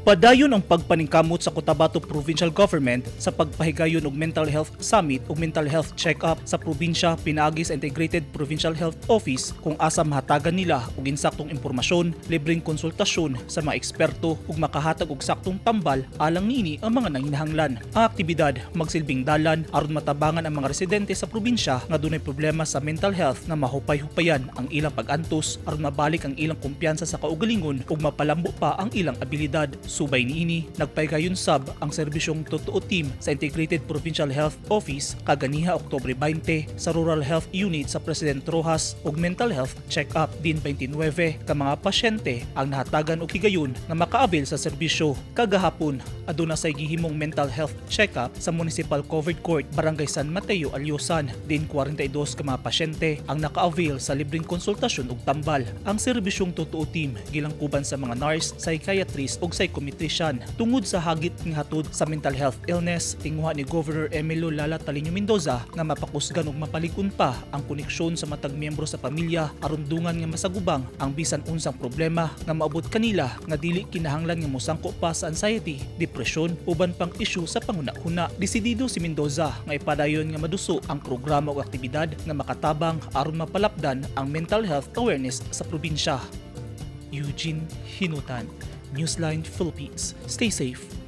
Padayon ang pagpaningkamot sa Cotabato Provincial Government sa pagpahigayon og Mental Health Summit ug Mental Health Check-up sa probinsya pinaagi sa Integrated Provincial Health Office kung asa mahatagan nila og insaktong impormasyon, libreng konsultasyon sa mga eksperto ug makahatag og saktong tambal alang niini ang mga nanginahanglan. Ang aktibidad magsilbing dalan aron matabangan ang mga residente sa probinsya nga dunay problema sa mental health nga mahupay-hupayan ang ilang pag-antos aron mabalik ang ilang kumpiyansa sa kaugalingon ug mapalambo pa ang ilang abilidad. Subay niini, nagpahigayon sab ang serbisyong totoo team sa Integrated Provincial Health Office kaganiha Oktubre 20 sa Rural Health Unit sa President Roxas ug Mental Health Check-up din 29 ka mga pasyente ang nahatagan og higayon nga makaabil sa serbisyo. Kagahapon, aduna say gihimong mental health check-up sa Municipal Covered Court Barangay San Mateo, Alyosan. Din 42 ka mga pasyente ang naka-avail sa libreng konsultasyon ug tambal. Ang serbisyong totoo team gilangkuban sa mga nurse, psychiatrist ug psychometrician tungod sa hagit nga hatod sa mental health illness. Tinguha ni Governor Emilio Lala Taliño Mendoza nga mapakusgan ug mapalig-on pa ang koneksyon sa matag miyembro sa pamilya aron dungan nga masagubang ang bisan unsang problema nga maabot kanila nga dili kinahanglan nga mosangko pa sa anxiety, depresyon uban pang isyu sa panghuna-huna. Desidido si Mendoza nga ipadayon nga maduso ang programa ug aktibidad nga makatabang aron mapalapdan ang mental health awareness sa probinsya. Eugene Hinutan, Newsline Philippines. Stay safe.